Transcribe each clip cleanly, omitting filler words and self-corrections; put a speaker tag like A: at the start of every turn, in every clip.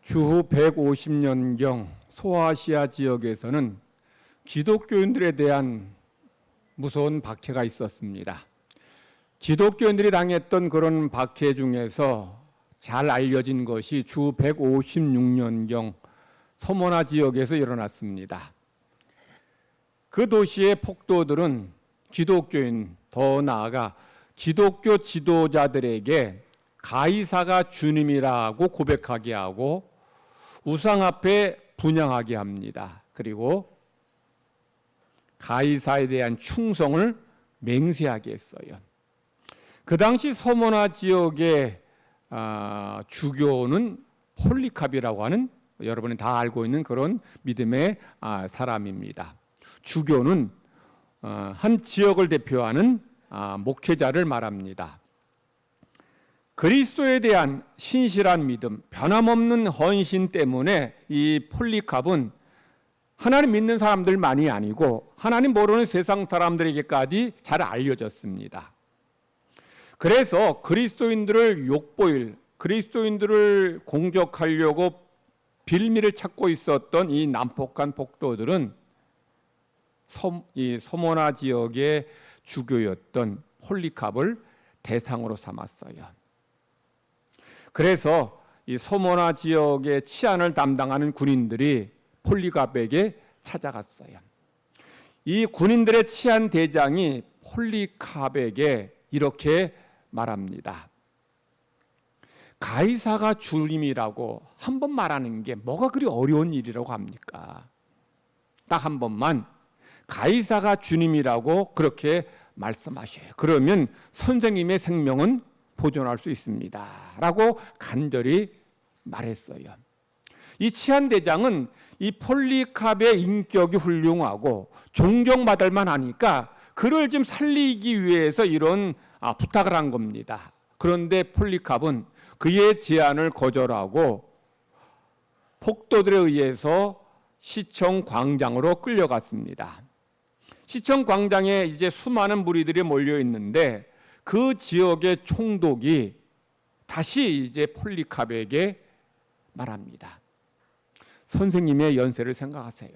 A: 주후 150년경 소아시아 지역에서는 기독교인들에 대한 무서운 박해가 있었습니다. 기독교인들이 당했던 그런 박해 중에서 잘 알려진 것이 주 156년경 서모나 지역에서 일어났습니다. 그 도시의 폭도들은 기독교인, 더 나아가 기독교 지도자들에게 가이사가 주님이라고 고백하게 하고 우상 앞에 분향하게 합니다. 그리고 가이사에 대한 충성을 맹세하게 했어요. 그 당시 서모나 지역의 주교는 폴리캅이라고 하는, 여러분이 다 알고 있는 그런 믿음의 사람입니다. 주교는 한 지역을 대표하는 목회자를 말합니다. 그리스도에 대한 신실한 믿음, 변함없는 헌신 때문에 이 폴리캅은 하나님 믿는 사람들만이 아니고 하나님 모르는 세상 사람들에게까지 잘 알려졌습니다. 그래서 그리스도인들을 욕보일, 그리스도인들을 공격하려고 빌미를 찾고 있었던 이 난폭한 폭도들은 이 서모나 지역의 주교였던 폴리캅을 대상으로 삼았어요. 그래서 이 서모나 지역의 치안을 담당하는 군인들이 폴리캅에게 찾아갔어요. 이 군인들의 치안 대장이 폴리캅에게 이렇게 말합니다. 가이사가 주님이라고 한 번 말하는 게 뭐가 그리 어려운 일이라고 합니까? 딱 한 번만 가이사가 주님이라고 그렇게 말씀하셔요. 그러면 선생님의 생명은 보존할 수 있습니다 라고 간절히 말했어요. 이 치안대장은 이 폴리캅의 인격이 훌륭하고 존경받을 만하니까 그를 좀 살리기 위해서 이런 부탁을 한 겁니다. 그런데 폴리캅은 그의 제안을 거절하고 폭도들에 의해서 시청 광장으로 끌려갔습니다. 시청 광장에 이제 수많은 무리들이 몰려 있는데 그 지역의 총독이 다시 이제 폴리캅에게 말합니다. 선생님의 연세를 생각하세요.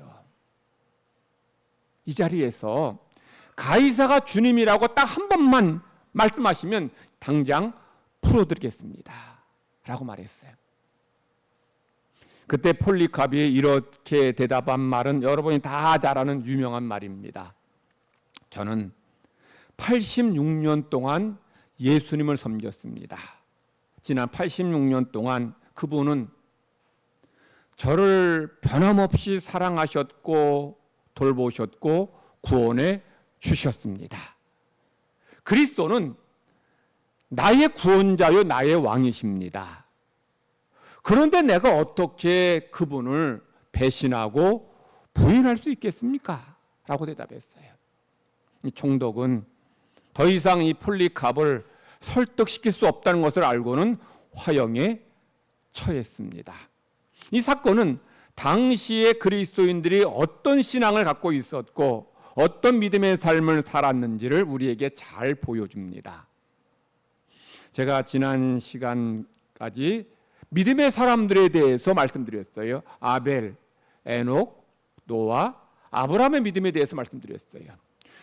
A: 이 자리에서 가이사가 주님이라고 딱 한 번만 말씀하시면 당장 풀어드리겠습니다 라고 말했어요. 그때 폴리캅이 이렇게 대답한 말은 여러분이 다 잘 아는 유명한 말입니다. 저는 86년 동안 예수님을 섬겼습니다. 지난 86년 동안 그분은 저를 변함없이 사랑하셨고 돌보셨고 구원해 주셨습니다. 그리스도는 나의 구원자요 나의 왕이십니다. 그런데 내가 어떻게 그분을 배신하고 부인할 수 있겠습니까? 라고 대답했어요. 이 총독은 더 이상 이 폴리캅을 설득시킬 수 없다는 것을 알고는 화형에 처했습니다. 이 사건은 당시의 그리스도인들이 어떤 신앙을 갖고 있었고 어떤 믿음의 삶을 살았는지를 우리에게 잘 보여줍니다. 제가 지난 시간까지 믿음의 사람들에 대해서 말씀드렸어요. 아벨, 에녹, 노아, 아브라함의 믿음에 대해서 말씀드렸어요.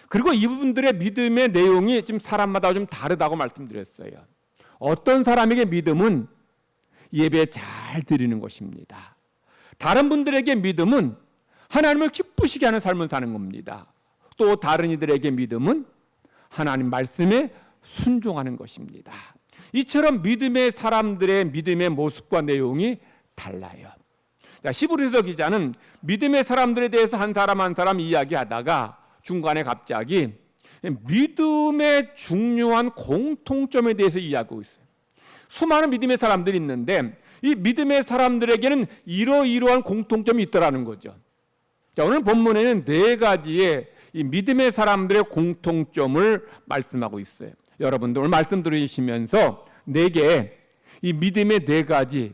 A: 그리고 이분들의 믿음의 내용이 좀 사람마다 좀 다르다고 말씀드렸어요. 어떤 사람에게 믿음은 예배 잘 드리는 것입니다. 다른 분들에게 믿음은 하나님을 기쁘시게 하는 삶을 사는 겁니다. 또 다른 이들에게 믿음은 하나님 말씀에 순종하는 것입니다. 이처럼 믿음의 사람들의 믿음의 모습과 내용이 달라요. 히브리서 기자는 믿음의 사람들에 대해서 한 사람 한 사람 이야기하다가 중간에 갑자기 믿음의 중요한 공통점에 대해서 이야기하고 있어요. 수많은 믿음의 사람들이 있는데 이 믿음의 사람들에게는 이러이러한 공통점이 있더라는 거죠. 자, 오늘 본문에는 네 가지의 이 믿음의 사람들의 공통점을 말씀하고 있어요. 여러분들 오늘 말씀 들으시면서 내게 이 믿음의 네 가지,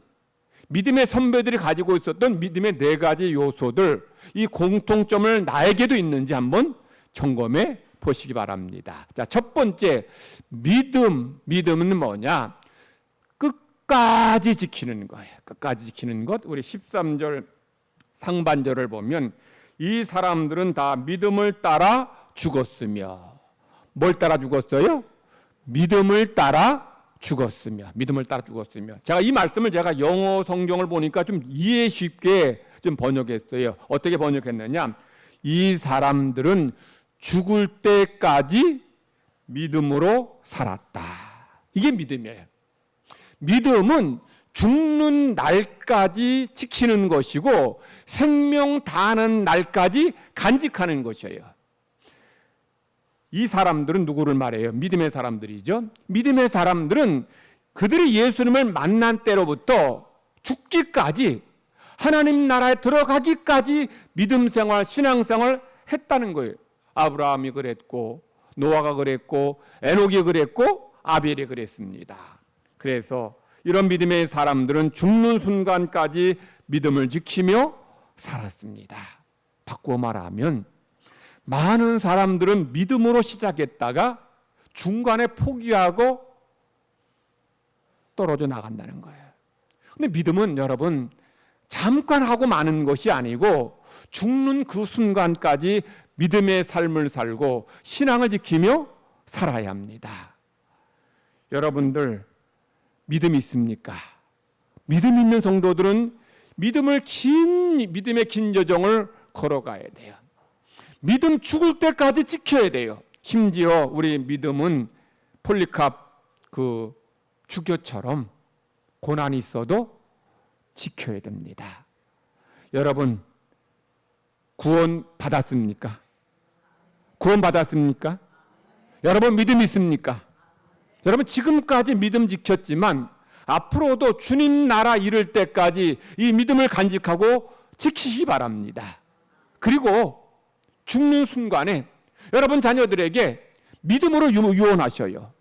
A: 믿음의 선배들이 가지고 있었던 믿음의 네 가지 요소들, 이 공통점을 나에게도 있는지 한번 점검해 보시기 바랍니다. 자, 첫 번째, 믿음은 뭐냐? 끝까지 지키는 거예요. 끝까지 지키는 것. 우리 13절 상반절을 보면 이 사람들은 다 믿음을 따라 죽었으며, 뭘 따라 죽었어요? 믿음을 따라 죽었으며, 믿음을 따라 죽었으며. 제가 이 말씀을 제가 영어 성경을 보니까 좀 이해 쉽게 좀 번역했어요. 어떻게 번역했느냐? 이 사람들은 죽을 때까지 믿음으로 살았다. 이게 믿음이에요. 믿음은 죽는 날까지 지키는 것이고 생명 다하는 날까지 간직하는 것이에요. 이 사람들은 누구를 말해요? 믿음의 사람들이죠. 믿음의 사람들은 그들이 예수님을 만난 때로부터 죽기까지, 하나님 나라에 들어가기까지 믿음 생활, 신앙 생활 했다는 거예요. 아브라함이 그랬고, 노아가 그랬고, 에녹이 그랬고, 아벨이 그랬습니다. 그래서 이런 믿음의 사람들은 죽는 순간까지 믿음을 지키며 살았습니다. 바꾸어 말하면 많은 사람들은 믿음으로 시작했다가 중간에 포기하고 떨어져 나간다는 거예요. 근데 믿음은 여러분 잠깐 하고 마는 것이 아니고 죽는 그 순간까지 믿음의 삶을 살고 신앙을 지키며 살아야 합니다. 여러분들 믿음이 있습니까? 믿음 있는 성도들은 믿음의 긴 여정을 걸어가야 돼요. 믿음 죽을 때까지 지켜야 돼요. 심지어 우리 믿음은 폴리캅 그 주교처럼 고난이 있어도 지켜야 됩니다. 여러분 구원 받았습니까? 구원 받았습니까? 여러분 믿음 있습니까? 여러분 지금까지 믿음 지켰지만 앞으로도 주님 나라 이룰 때까지 이 믿음을 간직하고 지키시기 바랍니다. 그리고 죽는 순간에 여러분 자녀들에게 믿음으로 유언하셔요.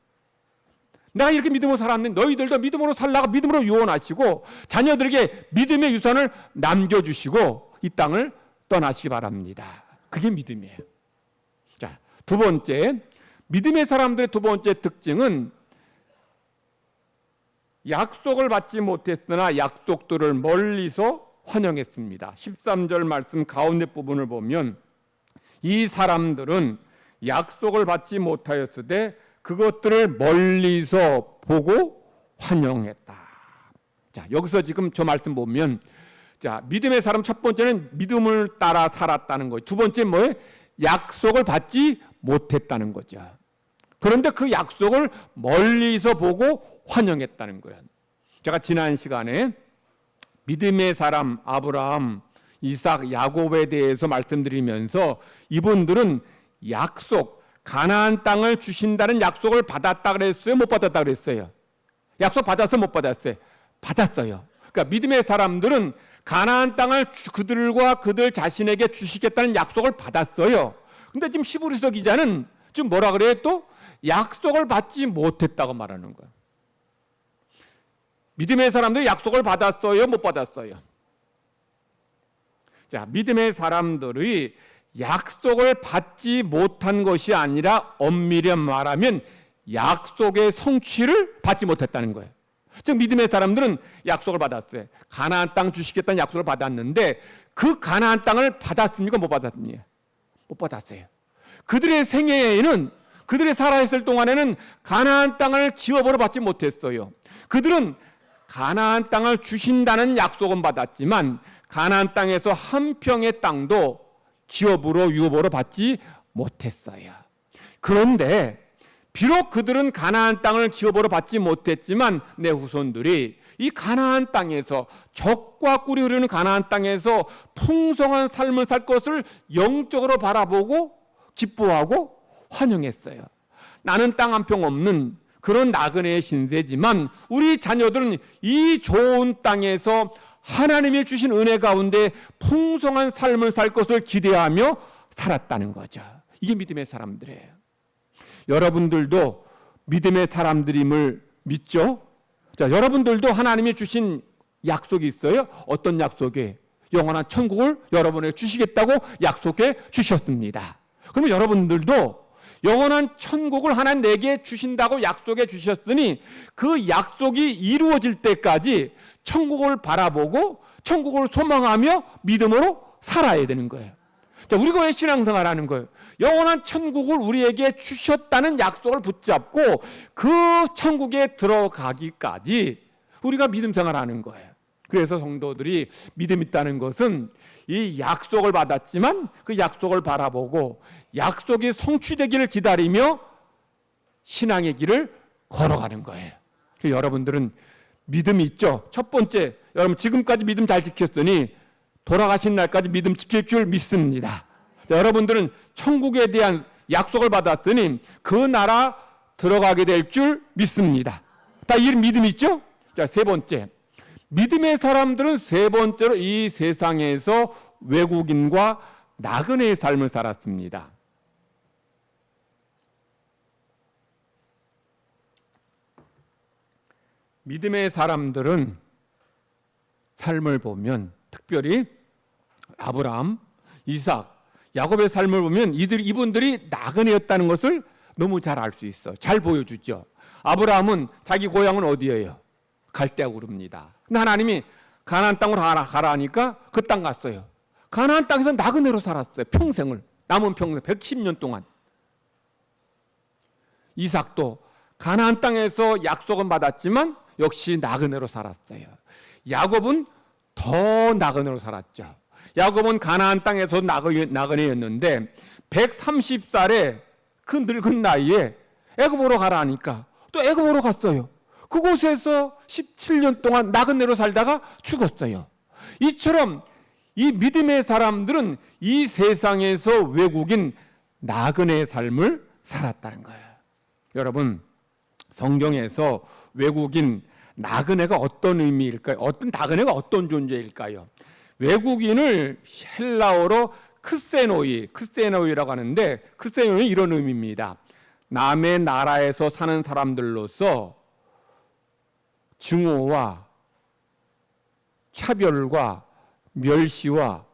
A: 내가 이렇게 믿음으로 살았는데 너희들도 믿음으로 살라고 믿음으로 유언하시고 자녀들에게 믿음의 유산을 남겨주시고 이 땅을 떠나시기 바랍니다. 그게 믿음이에요. 자, 두 번째, 믿음의 사람들의 두 번째 특징은 약속을 받지 못했으나 약속들을 멀리서 환영했습니다. 13절 말씀 가운데 부분을 보면 이 사람들은 약속을 받지 못하였으되 그것들을 멀리서 보고 환영했다. 자, 여기서 지금 저 말씀 보면 자, 믿음의 사람 첫 번째는 믿음을 따라 살았다는 거예요. 두 번째 뭐예요? 약속을 받지 못했다는 거죠. 그런데 그 약속을 멀리서 보고 환영했다는 거예요. 제가 지난 시간에 믿음의 사람 아브라함, 이삭, 야곱에 대해서 말씀드리면서 이분들은 약속, 가나안 땅을 주신다는 약속을 받았다 그랬어요? 못 받았다 그랬어요? 약속 받았어요? 못 받았어요? 받았어요. 그러니까 믿음의 사람들은 가나안 땅을 그들과 그들 자신에게 주시겠다는 약속을 받았어요. 근데 지금 히브리서 기자는 지금 뭐라 그래요? 또 약속을 받지 못했다고 말하는 거예요. 믿음의 사람들이 약속을 받았어요? 못 받았어요? 자, 믿음의 사람들이 약속을 받지 못한 것이 아니라 엄밀히 말하면 약속의 성취를 받지 못했다는 거예요. 즉 믿음의 사람들은 약속을 받았어요. 가나안 땅 주시겠다는 약속을 받았는데 그 가나안 땅을 받았습니까? 못 받았습니까? 못 받았어요. 그들의 생애에는 그들이 살아있을 동안에는 가나안 땅을 기업으로 받지 못했어요. 그들은 가나안 땅을 주신다는 약속은 받았지만 가나안 땅에서 한 평의 땅도 기업으로 유업으로 받지 못했어요. 그런데 비록 그들은 가나안 땅을 기업으로 받지 못했지만 내 후손들이 이 가나안 땅에서 젖과 꿀이 흐르는 가나안 땅에서 풍성한 삶을 살 것을 영적으로 바라보고 기뻐하고 환영했어요. 나는 땅 한 평 없는 그런 나그네의 신세지만 우리 자녀들은 이 좋은 땅에서 하나님이 주신 은혜 가운데 풍성한 삶을 살 것을 기대하며 살았다는 거죠. 이게 믿음의 사람들이에요. 여러분들도 믿음의 사람들임을 믿죠? 자, 여러분들도 하나님이 주신 약속이 있어요. 어떤 약속이? 영원한 천국을 여러분에게 주시겠다고 약속해 주셨습니다. 그러면 여러분들도 영원한 천국을 하나님 내게 주신다고 약속해 주셨으니 그 약속이 이루어질 때까지 천국을 바라보고 천국을 소망하며 믿음으로 살아야 되는 거예요. 자, 우리가 왜 신앙생활하는 거예요? 영원한 천국을 우리에게 주셨다는 약속을 붙잡고 그 천국에 들어가기까지 우리가 믿음 생활하는 거예요. 그래서 성도들이 믿음 있다는 것은 이 약속을 받았지만 그 약속을 바라보고 약속이 성취되기를 기다리며 신앙의 길을 걸어가는 거예요. 여러분들은 믿음이 있죠? 첫 번째, 여러분 지금까지 믿음 잘 지켰으니 돌아가신 날까지 믿음 지킬 줄 믿습니다. 자, 여러분들은 천국에 대한 약속을 받았으니 그 나라 들어가게 될 줄 믿습니다. 다 이 믿음이 있죠? 자, 세 번째, 믿음의 사람들은 세 번째로 이 세상에서 외국인과 나그네의 삶을 살았습니다. 믿음의 사람들은 삶을 보면 특별히 아브라함, 이삭, 야곱의 삶을 보면 이분들이 나그네였다는 것을 너무 잘 알 수 있어. 잘 보여주죠. 아브라함은 자기 고향은 어디예요? 갈대아우르입니다. 근데 하나님이 가나안 땅으로 가라 하니까 그 땅 갔어요. 가나안 땅에서 나그네로 살았어요. 평생을. 남은 평생 110년 동안. 이삭도 가나안 땅에서 약속은 받았지만 역시 나그네로 살았어요. 야곱은 더 나그네로 살았죠. 야곱은 가나안 땅에서 나그네였는데 130살에 그 늙은 나이에 애굽으로 가라 하니까 또 애굽으로 갔어요. 그곳에서 17년 동안 나그네로 살다가 죽었어요. 이처럼 이 믿음의 사람들은 이 세상에서 외국인 나그네의 삶을 살았다는 거예요. 여러분, 성경에서 외국인 나그네가 어떤 의미일까요? 나그네가 어떤 존재일까요? 외국인을 헬라어로 크세노이라고 하는데 크세노이는 이런 의미입니다. 남의 나라에서 사는 사람들로서 증오와 차별과 멸시와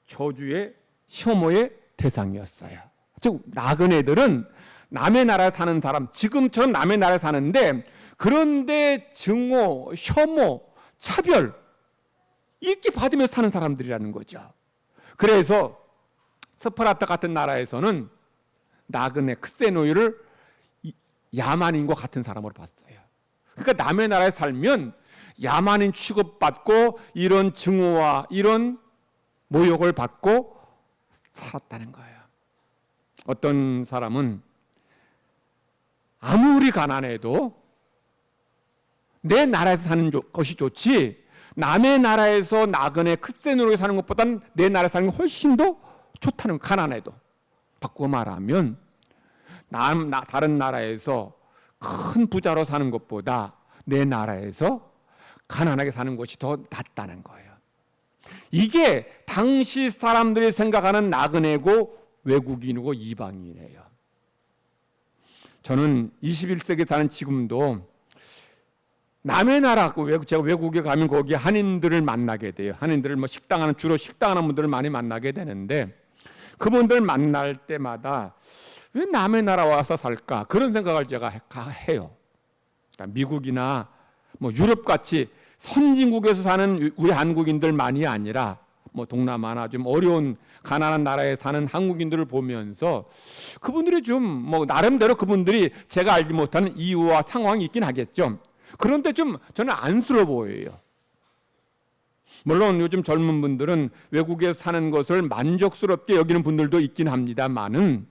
A: 저주의 혐오의 대상이었어요. 즉 나그네들은 남의 나라에 사는 사람, 지금처럼 남의 나라에 사는데 그런데 증오, 혐오, 차별 이렇게 받으면서 사는 사람들이라는 거죠. 그래서 스파르타 같은 나라에서는 나그네 크세노이를 야만인과 같은 사람으로 봤어요. 그러니까 남의 나라에 살면 야만인 취급받고 이런 증오와 이런 모욕을 받고 살았다는 거예요. 어떤 사람은 아무리 가난해도 내 나라에서 사는 것이 좋지 남의 나라에서 나그네 크세노이로 사는 것보다는 내 나라에 사는 게 훨씬 더 좋다는 거예요. 가난해도. 바꾸어 말하면 다른 나라에서 큰 부자로 사는 것보다 내 나라에서 가난하게 사는 것이 더 낫다는 거예요. 이게 당시 사람들이 생각하는 나그네고 외국인이고 이방인이에요. 저는 21세기에 사는 지금도 남의 나라, 제가 외국에 가면 거기 한인들을 만나게 돼요. 한인들을 주로 식당하는 분들을 많이 만나게 되는데 그분들 만날 때마다 왜 남의 나라 와서 살까? 그런 생각을 제가 해요. 그러니까 미국이나 유럽 같이 선진국에서 사는 우리 한국인들만이 아니라 동남아나 좀 어려운 가난한 나라에 사는 한국인들을 보면서 그분들이 좀 나름대로 그분들이 제가 알지 못하는 이유와 상황이 있긴 하겠죠. 그런데 좀 저는 안쓰러워 보여요. 물론 요즘 젊은 분들은 외국에 사는 것을 만족스럽게 여기는 분들도 있긴 합니다만은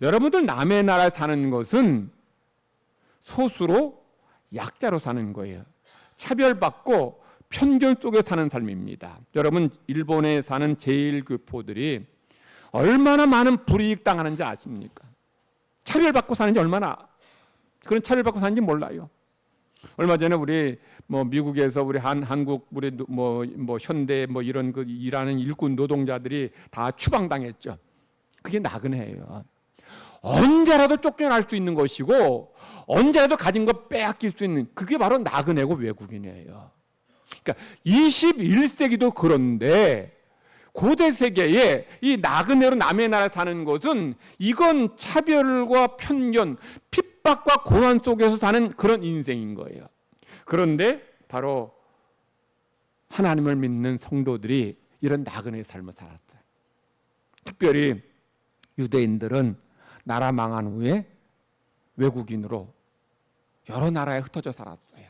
A: 여러분들 남의 나라에 사는 것은 소수로 약자로 사는 거예요. 차별받고 편견 속에 사는 삶입니다. 여러분 일본에 사는 제1교포들이 얼마나 많은 불이익 당하는지 아십니까? 차별받고 사는지 얼마나 그런 차별받고 사는지 몰라요. 얼마 전에 우리 미국에서 우리 한국 우리 현대 이런 그 일하는 일꾼 노동자들이 다 추방당했죠. 그게 나그네예요. 언제라도 쫓겨날 수 있는 것이고 언제라도 가진 거 빼앗길 수 있는 그게 바로 나그네고 외국인이에요. 그러니까 21세기도 그런데 고대 세계에 이 나그네로 남의 나라에 사는 것은 이건 차별과 편견, 핍박과 고난 속에서 사는 그런 인생인 거예요. 그런데 바로 하나님을 믿는 성도들이 이런 나그네의 삶을 살았어요. 특별히 유대인들은 나라 망한 후에 외국인으로 여러 나라에 흩어져 살았어요.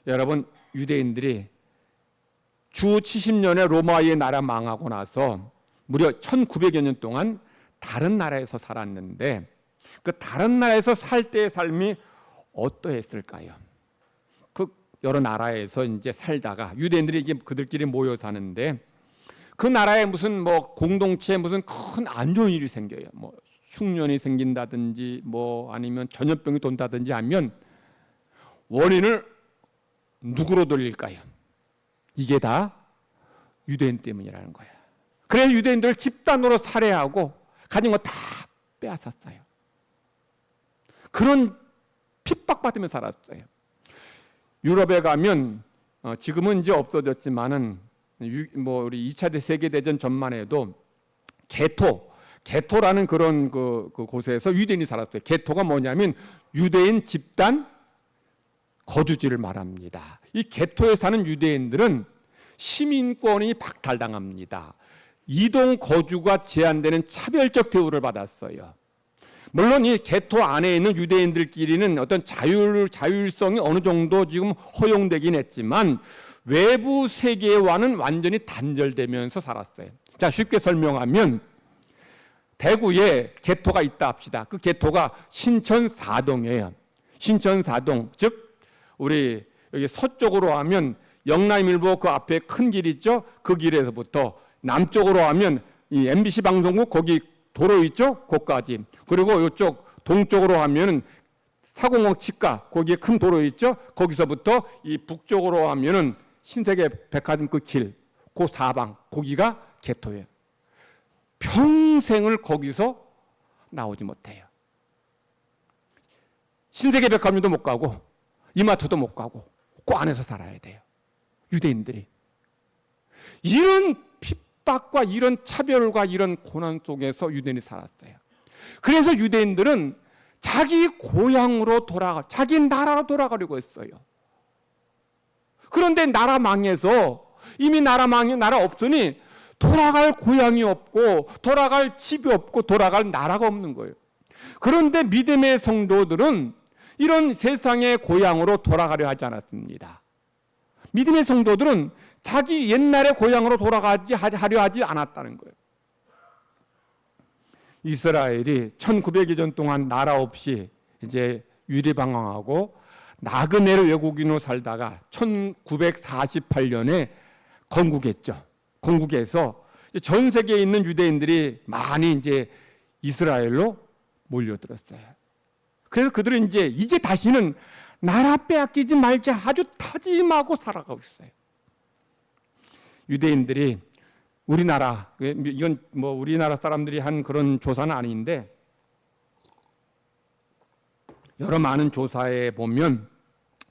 A: 여러분, 유대인들이 주 70년에 로마의 나라 망하고 나서 무려 1900여 년 동안 다른 나라에서 살았는데 그 다른 나라에서 살 때의 삶이 어떠했을까요? 그 여러 나라에서 이제 살다가 유대인들이 이제 그들끼리 모여 사는데 그 나라에 무슨 뭐 공동체에 무슨 큰 안 좋은 일이 생겨요. 뭐 흉년이 생긴다든지 뭐 아니면 전염병이 돈다든지 하면 원인을 누구로 돌릴까요? 이게 다 유대인 때문이라는 거예요. 그래서 유대인들을 집단으로 살해하고 가진 거 다 빼앗았어요. 그런 핍박받으며 살았어요. 유럽에 가면 지금은 이제 없어졌지만은 뭐 우리 2차 세계대전 전만 해도 게토라는 그런 그 곳에서 유대인이 살았어요. 게토가 뭐냐면 유대인 집단 거주지를 말합니다. 이 게토에 사는 유대인들은 시민권이 박탈당합니다. 이동 거주가 제한되는 차별적 대우를 받았어요. 물론 이 게토 안에 있는 유대인들끼리는 어떤 자율성이 어느 정도 지금 허용되긴 했지만 외부 세계와는 완전히 단절되면서 살았어요. 자, 쉽게 설명하면 대구에 게토가 있다 합시다. 그 게토가 신천사동이에요. 신천사동, 즉 우리 여기 서쪽으로 하면 영남일보 그 앞에 큰 길 있죠? 그 길에서부터 남쪽으로 하면 이 MBC 방송국 거기 도로 있죠? 거기까지. 그리고 이쪽 동쪽으로 하면은 사공원 치과 거기에 큰 도로 있죠? 거기서부터 이 북쪽으로 하면은 신세계 백화점 그 길, 그 사방 거기가 게토예요. 평생을 거기서 나오지 못해요. 신세계 백화점도 못 가고 이마트도 못 가고 그 안에서 살아야 돼요. 유대인들이 이런 핍박과 이런 차별과 이런 고난 속에서 유대인이 살았어요. 그래서 유대인들은 자기 고향으로 자기 나라로 돌아가려고 했어요. 그런데 나라 망해서 이미 나라 없으니 돌아갈 고향이 없고 돌아갈 집이 없고 돌아갈 나라가 없는 거예요. 그런데 믿음의 성도들은 이런 세상의 고향으로 돌아가려 하지 않았습니다. 믿음의 성도들은 자기 옛날의 고향으로 하려 하지 않았다는 거예요. 이스라엘이 1900여 년 동안 나라 없이 이제 유리방황하고 나그네로 외국인으로 살다가 1948년에 건국했죠. 건국해서 전 세계에 있는 유대인들이 많이 이제 이스라엘로 몰려들었어요. 그래서 그들은 이제 다시는 나라 빼앗기지 말자 아주 다짐하고 살아가고 있어요. 유대인들이 우리나라, 이건 뭐 우리나라 사람들이 한 그런 조사는 아닌데 여러 많은 조사에 보면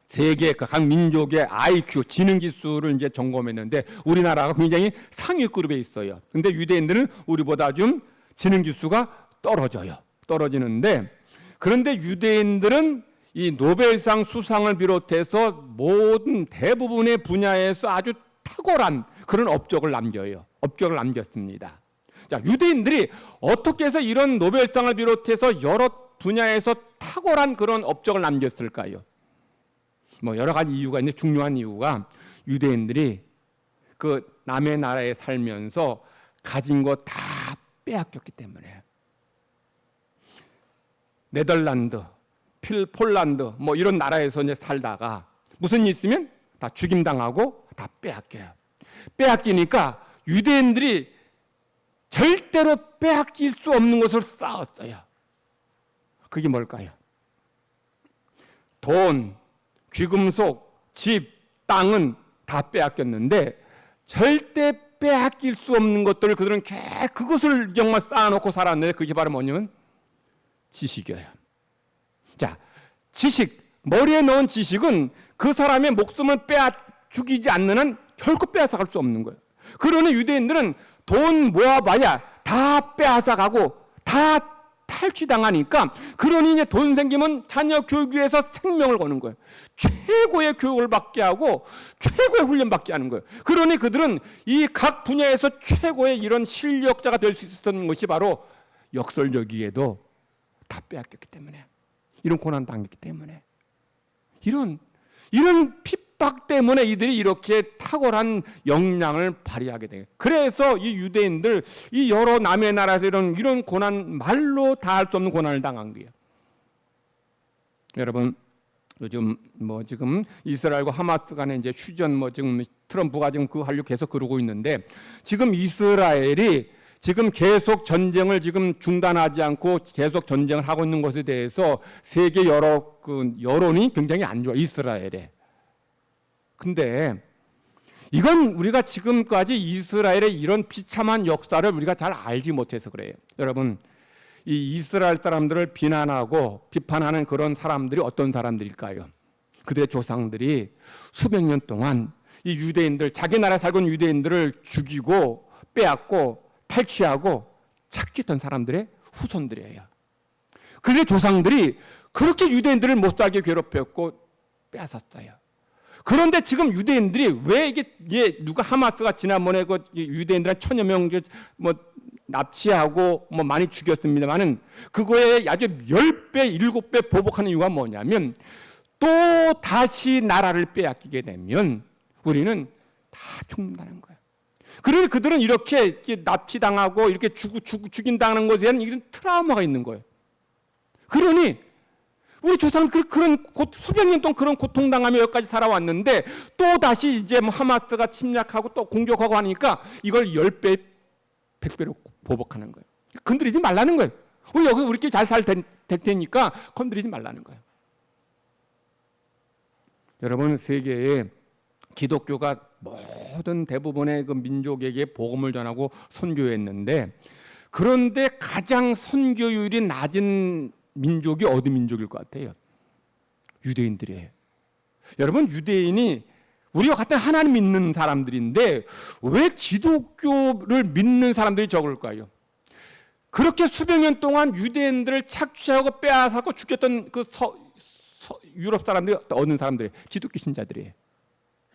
A: 세계 각 민족의 IQ 지능 지수를 이제 점검했는데 우리나라가 굉장히 상위 그룹에 있어요. 근데 유대인들은 우리보다 좀 지능 지수가 떨어지는데 그런데 유대인들은 이 노벨상 수상을 비롯해서 모든 대부분의 분야에서 아주 탁월한 그런 업적을 남겼습니다. 자, 유대인들이 어떻게 해서 이런 노벨상을 비롯해서 여러 분야에서 탁월한 그런 업적을 남겼을까요? 뭐 여러 가지 이유가 있는데 중요한 이유가 유대인들이 그 남의 나라에 살면서 가진 거 다 빼앗겼기 때문에. 네덜란드, 폴란드 뭐 이런 나라에서 이제 살다가 무슨 일 있으면 다 죽임당하고 다 빼앗겨요. 빼앗기니까 유대인들이 절대로 빼앗길 수 없는 것을 쌓았어요. 그게 뭘까요? 돈, 귀금속, 집, 땅은 다 빼앗겼는데 절대 빼앗길 수 없는 것들을 그들은 그것을 정말 쌓아놓고 살았는데 그게 바로 뭐냐면 지식이에요. 자, 지식, 머리에 넣은 지식은 그 사람의 목숨을 죽이지 않는 한 결코 빼앗아갈 수 없는 거예요. 그러니 유대인들은 돈 모아봐야 다 빼앗아가고 다 탈취당하니까, 그러니 이제 돈 생기면 자녀 교육 위해서 생명을 거는 거예요. 최고의 교육을 받게 하고 최고의 훈련 받게 하는 거예요. 그러니 그들은 이 각 분야에서 최고의 이런 실력자가 될 수 있었던 것이 바로 역설적이게도 다 빼앗겼기 때문에, 이런 고난 당했기 때문에, 이런 핍박 때문에 이들이 이렇게 탁월한 역량을 발휘하게 돼요. 그래서 이 유대인들, 이 여러 남의 나라에서 이런 고난, 말로 다 할 수 없는 고난을 당한 거예요. 여러분, 요즘 지금 이스라엘과 하마스 간에 이제 휴전 지금 트럼프가 지금 그 하려고 계속 그러고 있는데, 지금 이스라엘이 지금 계속 전쟁을 지금 중단하지 않고 계속 전쟁을 하고 있는 것에 대해서 세계 여러 여론이 굉장히 안 좋아, 이스라엘에. 근데 이건 우리가 지금까지 이스라엘의 이런 비참한 역사를 우리가 잘 알지 못해서 그래요. 여러분, 이 이스라엘 사람들을 비난하고 비판하는 그런 사람들이 어떤 사람들일까요? 그들의 조상들이 수백 년 동안 이 유대인들, 자기 나라에 살고 있는 유대인들을 죽이고 빼앗고 탈취하고 착취했던 사람들의 후손들이에요. 그들의 조상들이 그렇게 유대인들을 못 살게 괴롭혔고 빼앗았어요. 그런데 지금 유대인들이 왜 이게 누가 하마스가 지난번에 그 유대인들 한 1000여 명 납치하고 많이 죽였습니다만은 그거에 아주 10배, 7배 보복하는 이유가 뭐냐면, 또 다시 나라를 빼앗기게 되면 우리는 다 죽는다는 거예요. 그러니 그들은 이렇게 납치당하고 이렇게 죽인다는 것에 대한 이런 트라우마가 있는 거예요. 그러니 우리 조상은 그런 수백 년 동안 그런 고통당하며 여기까지 살아왔는데, 또 다시 이제 하마스가 침략하고 또 공격하고 하니까 이걸 10배, 100배로 보복하는 거예요. 건드리지 말라는 거예요. 우리끼리 잘 살 테니까 건드리지 말라는 거예요. 여러분, 세계에 기독교가 모든 대부분의 그 민족에게 복음을 전하고 선교했는데, 그런데 가장 선교율이 낮은 민족이 어디 민족일 것 같아요? 유대인들이에요. 여러분, 유대인이 우리와 같은 하나님 믿는 사람들인데 왜 기독교를 믿는 사람들이 적을까요? 그렇게 수백 년 동안 유대인들을 착취하고 빼앗아고 죽였던 그 유럽 사람들이 어느 사람들이에요? 기독교 신자들이에요.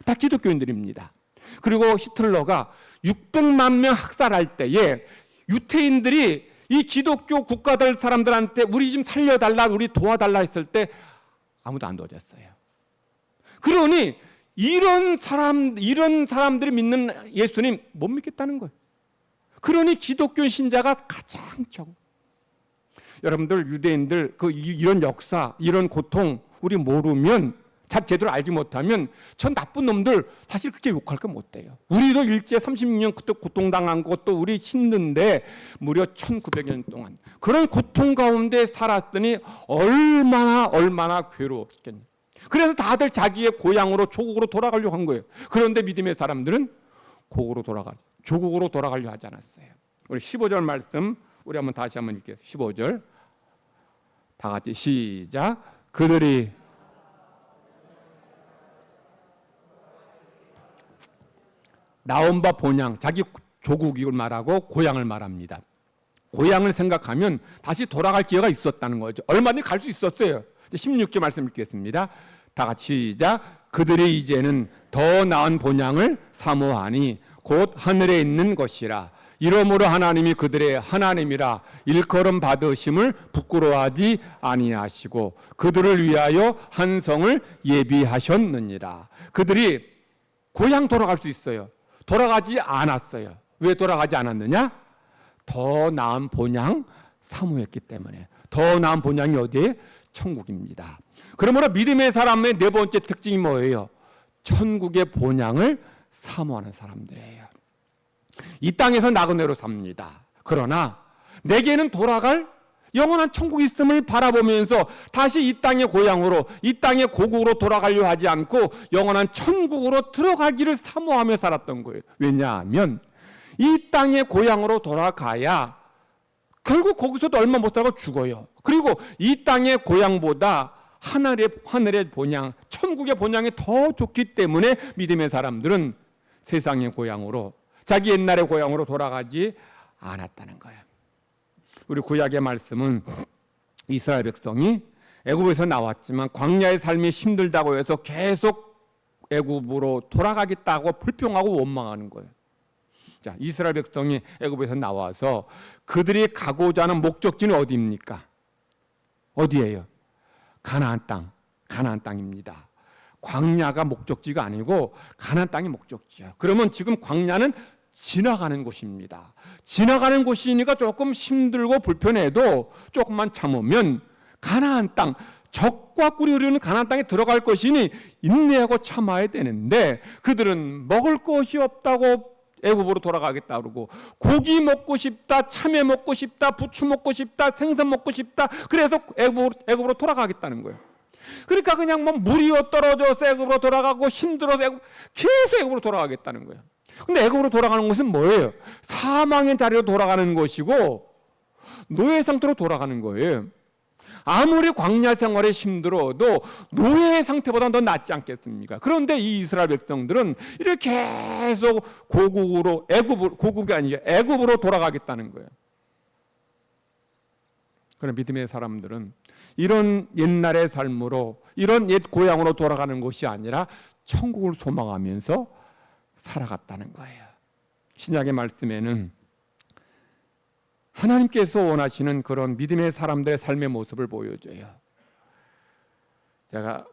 A: 다 기독교인들입니다. 그리고 히틀러가 600만 명 학살할 때에 유태인들이 이 기독교 국가들 사람들한테 우리 좀 살려달라, 우리 도와달라 했을 때 아무도 안 도와줬어요. 그러니 이런 사람들이 믿는 예수님 못 믿겠다는 거예요. 그러니 기독교 신자가 가장 적어. 여러분들, 유대인들 이런 역사, 이런 고통 우리 모르면, 제대로 알지 못하면 전 나쁜 놈들 사실 그렇게 욕할 거 못 돼요. 우리도 일제 36년 그때 고통당한 것도 우리 신는데 무려 1900년 동안 그런 고통 가운데 살았더니 얼마나 괴로웠겠냐. 그래서 다들 자기의 고향으로, 조국으로 돌아가려고 한 거예요. 그런데 믿음의 사람들은 조국으로 돌아가려 하지 않았어요. 우리 15절 말씀 우리 다시 한번 읽겠습니다. 15절 다 같이 시작. 그들이 나온 바 본향, 자기 조국을 말하고 고향을 말합니다. 고향을 생각하면 다시 돌아갈 기회가 있었다는 거죠. 얼마든지 갈 수 있었어요. 16절 말씀 읽겠습니다. 다 같이 시작. 그들이 이제는 더 나은 본향을 사모하니 곧 하늘에 있는 것이라. 이러므로 하나님이 그들의 하나님이라 일컬음 받으심을 부끄러워하지 아니하시고 그들을 위하여 한 성을 예비하셨느니라. 그들이 고향 돌아갈 수 있어요. 돌아가지 않았어요. 왜 돌아가지 않았느냐? 더 나은 본향 사모했기 때문에. 더 나은 본향이 어디에? 천국입니다. 그러므로 믿음의 사람의 네 번째 특징이 뭐예요? 천국의 본향을 사모하는 사람들이에요. 이 땅에서 나그네로 삽니다. 그러나 내게는 돌아갈 영원한 천국이 있음을 바라보면서 다시 이 땅의 고향으로, 이 땅의 고국으로 돌아가려 하지 않고 영원한 천국으로 들어가기를 사모하며 살았던 거예요. 왜냐하면 이 땅의 고향으로 돌아가야 결국 거기서도 얼마 못 살고 죽어요. 그리고 이 땅의 고향보다 하늘의 본향, 천국의 본향이 더 좋기 때문에 믿음의 사람들은 세상의 고향으로 자기 옛날의 고향으로 돌아가지 않았다는 거예요. 우리 구약의 말씀은 이스라엘 백성이 애굽에서 나왔지만 광야의 삶이 힘들다고 해서 계속 애굽으로 돌아가겠다고 불평하고 원망하는 거예요. 자, 이스라엘 백성이 애굽에서 나와서 그들이 가고자 하는 목적지는 어디입니까? 어디예요? 가나안 땅, 가나안 땅입니다. 광야가 목적지가 아니고 가나안 땅이 목적지야. 그러면 지금 광야는 지나가는 곳입니다. 지나가는 곳이니까 조금 힘들고 불편해도 조금만 참으면 가나안 땅, 적과 꿀이 흐르는 가나안 땅에 들어갈 것이니 인내하고 참아야 되는데 그들은 먹을 것이 없다고 애굽으로 돌아가겠다 그러고 고기 먹고 싶다, 참외 먹고 싶다, 부추 먹고 싶다, 생선 먹고 싶다. 그래서 애굽으로 돌아가겠다는 거예요. 그러니까 그냥 뭐 물이 떨어져서 애굽으로 돌아가고 힘들어서 계속 애굽으로 돌아가겠다는 거예요. 근데 애굽으로 돌아가는 것은 뭐예요? 사망의 자리로 돌아가는 것이고 노예 상태로 돌아가는 거예요. 아무리 광야 생활에 힘들어도 노예의 상태보다 더 낫지 않겠습니까? 그런데 이 이스라엘 백성들은 이렇게 계속 고국으로 고국이 아니에요. 애굽으로 돌아가겠다는 거예요. 그런 믿음의 사람들은 이런 옛날의 삶으로 이런 옛 고향으로 돌아가는 것이 아니라 천국을 소망하면서 살아갔다는 거예요. 신약의 말씀에는 하나님께서 원하시는 그런 믿음의 사람들의 삶의 모습을 보여줘요. 제가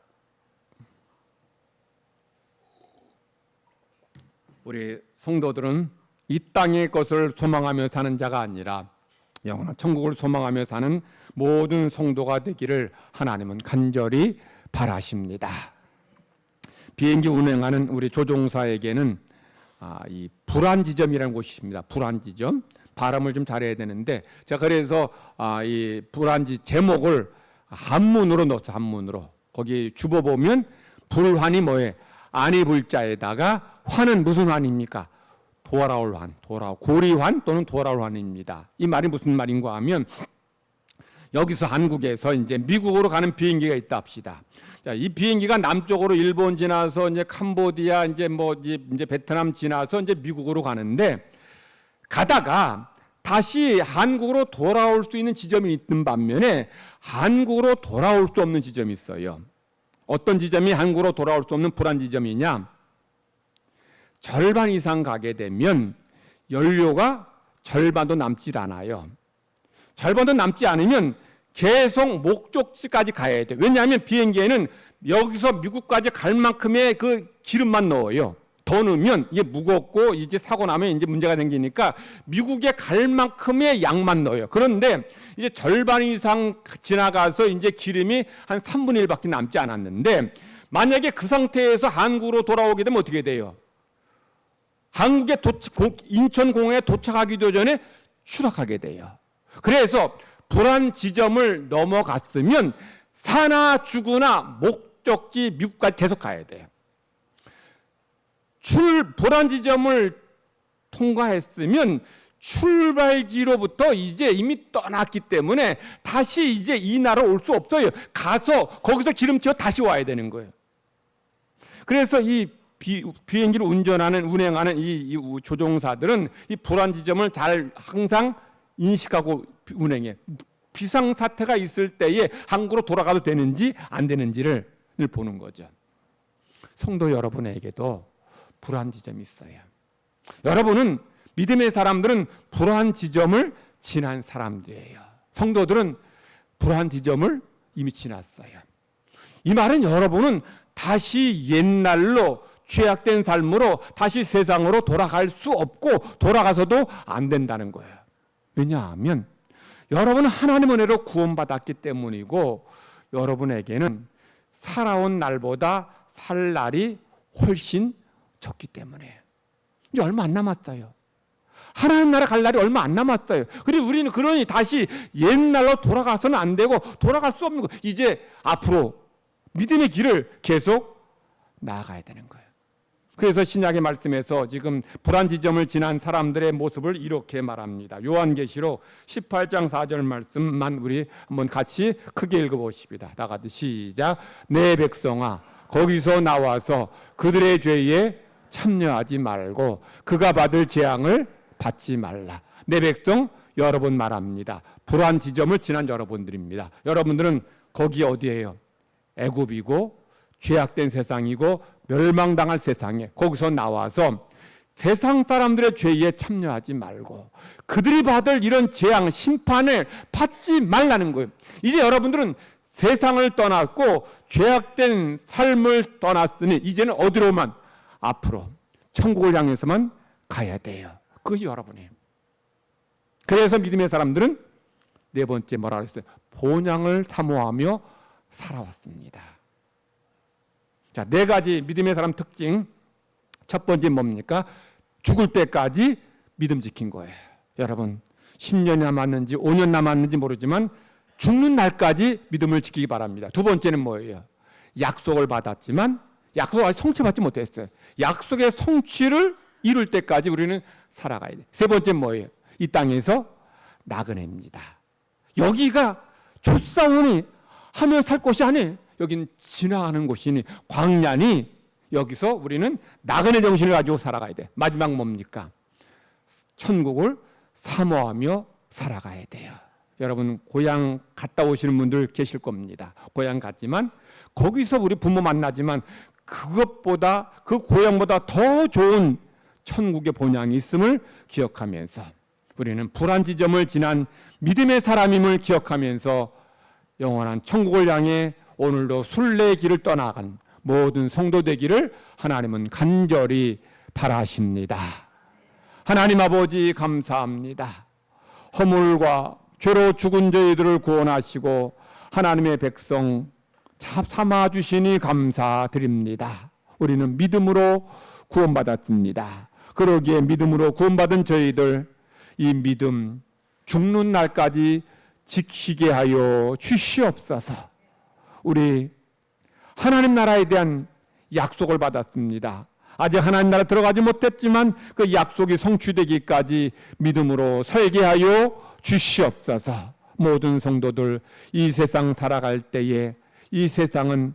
A: 우리 성도들은 이 땅의 것을 소망하며 사는 자가 아니라 영원한 천국을 소망하며 사는 모든 성도가 되기를 하나님은 간절히 바라십니다. 비행기 운행하는 우리 조종사에게는 이 불안지점이라는 곳이 있습니다. 불안지점. 발음을 좀 잘해야 되는데 제가 그래서 이 불안지 제목을 한문으로 넣었어요. 한문으로. 거기 주보 보면 불환이 뭐예요? 안이 불자에다가 환은 무슨 환입니까? 돌아올 환, 고리환 또는 돌아올 환입니다. 이 말이 무슨 말인가 하면 여기서 한국에서 이제 미국으로 가는 비행기가 있다 합시다. 자, 이 비행기가 남쪽으로 일본 지나서 이제 캄보디아 이제 베트남 지나서 이제 미국으로 가는데 가다가 다시 한국으로 돌아올 수 있는 지점이 있는 반면에 한국으로 돌아올 수 없는 지점이 있어요. 어떤 지점이 한국으로 돌아올 수 없는 불안 지점이냐? 절반 이상 가게 되면 연료가 절반도 남지 않아요. 절반도 남지 않으면 계속 목적지까지 가야 돼요. 왜냐하면 비행기에는 여기서 미국까지 갈 만큼의 그 기름만 넣어요. 더 넣으면 이게 무겁고 이제 사고 나면 이제 문제가 생기니까 미국에 갈 만큼의 양만 넣어요. 그런데 이제 절반 이상 지나가서 이제 기름이 한 3분의 1밖에 남지 않았는데 만약에 그 상태에서 한국으로 돌아오게 되면 어떻게 돼요? 한국에 인천공항에 도착하기도 전에 추락하게 돼요. 그래서 불안 지점을 넘어갔으면 사나 죽으나 목적지 미국까지 계속 가야 돼요. 불안 지점을 통과했으면 출발지로부터 이제 이미 떠났기 때문에 다시 이제 이 나라 올 수 없어요. 가서 거기서 기름 채워 다시 와야 되는 거예요. 그래서 이 비행기를 운행하는 이 조종사들은 이 불안 지점을 잘 항상 인식하고 운행해. 비상사태가 있을 때에 한국으로 돌아가도 되는지 안 되는지를 늘 보는 거죠. 성도 여러분에게도 불안 지점이 있어요. 여러분은 믿음의 사람들은 불안 지점을 지난 사람들이에요. 성도들은 불안 지점을 이미 지났어요. 이 말은 여러분은 다시 옛날로 죄악된 삶으로 다시 세상으로 돌아갈 수 없고 돌아가서도 안 된다는 거예요. 왜냐하면 여러분은 하나님 은혜로 구원받았기 때문이고 여러분에게는 살아온 날보다 살 날이 훨씬 적기 때문에 이제 얼마 안 남았어요. 하나님 나라 갈 날이 얼마 안 남았어요. 그리고 우리는 그러니 다시 옛날로 돌아가서는 안 되고 돌아갈 수 없는 거. 이제 앞으로 믿음의 길을 계속 나아가야 되는 거예요. 그래서 신약의 말씀에서 지금 불안 지점을 지난 사람들의 모습을 이렇게 말합니다. 요한계시록 18장 4절 말씀만 우리 한번 같이 크게 읽어보십니다. 다 같이 시작. 내 백성아 거기서 나와서 그들의 죄에 참여하지 말고 그가 받을 재앙을 받지 말라. 내 백성 여러분 말합니다. 불안 지점을 지난 여러분들입니다. 여러분들은 거기 어디예요? 애굽이고 죄악된 세상이고 멸망당할 세상에 거기서 나와서 세상 사람들의 죄에 참여하지 말고 그들이 받을 이런 재앙, 심판을 받지 말라는 거예요. 이제 여러분들은 세상을 떠났고 죄악된 삶을 떠났으니 이제는 어디로만? 앞으로 천국을 향해서만 가야 돼요. 그것이 여러분이에요. 그래서 믿음의 사람들은 네 번째 뭐라 그랬어요? 본향을 사모하며 살아왔습니다. 자, 네 가지 믿음의 사람 특징. 첫 번째 뭡니까? 죽을 때까지 믿음 지킨 거예요. 여러분 10년 남았는지 5년 남았는지 모르지만 죽는 날까지 믿음을 지키기 바랍니다. 두 번째는 뭐예요? 약속을 받았지만 약속을 아직 성취받지 못했어요. 약속의 성취를 이룰 때까지 우리는 살아가야 돼요. 세 번째는 뭐예요? 이 땅에서 나그네입니다. 여기가 좁사오니 하면 살 곳이 아니에요. 여긴 지나가는 곳이니 광야니 여기서 우리는 나그네 정신을 가지고 살아가야 돼. 마지막 뭡니까? 천국을 사모하며 살아가야 돼요. 여러분 고향 갔다 오시는 분들 계실 겁니다. 고향 갔지만 거기서 우리 부모 만나지만 그것보다 그 고향보다 더 좋은 천국의 본향이 있음을 기억하면서 우리는 불안 지점을 지난 믿음의 사람임을 기억하면서 영원한 천국을 향해 오늘도 순례의 길을 떠나간 모든 성도 되기를 하나님은 간절히 바라십니다. 하나님 아버지 감사합니다. 허물과 죄로 죽은 저희들을 구원하시고 하나님의 백성 삼아 주시니 감사드립니다. 우리는 믿음으로 구원받았습니다. 그러기에 믿음으로 구원받은 저희들 이 믿음 죽는 날까지 지키게 하여 주시옵소서. 우리 하나님 나라에 대한 약속을 받았습니다. 아직 하나님 나라 들어가지 못했지만 그 약속이 성취되기까지 믿음으로 살게 하여 주시옵소서. 모든 성도들 이 세상 살아갈 때에 이 세상은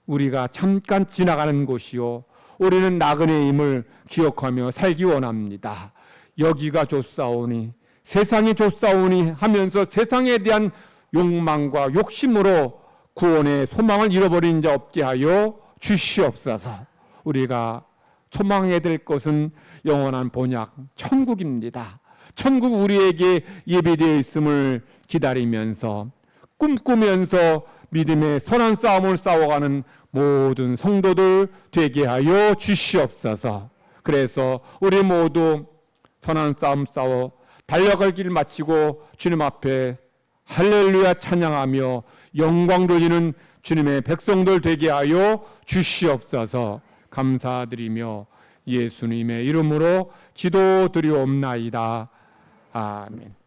A: 우리가 잠깐 지나가는 곳이요 우리는 나그네임을 기억하며 살기 원합니다. 여기가 좋사오니 세상이 좋사오니 하면서 세상에 대한 욕망과 욕심으로 구원의 소망을 잃어버린 자 없게 하여 주시옵소서. 우리가 소망해야 될 것은 영원한 본향 천국입니다. 천국 우리에게 예비되어 있음을 기다리면서 꿈꾸면서 믿음의 선한 싸움을 싸워가는 모든 성도들 되게 하여 주시옵소서. 그래서 우리 모두 선한 싸움 싸워 달려갈 길 마치고 주님 앞에 할렐루야 찬양하며 영광 돌리는 주님의 백성들 되게 하여 주시옵소서. 감사드리며 예수님의 이름으로 기도드리옵나이다. 아멘.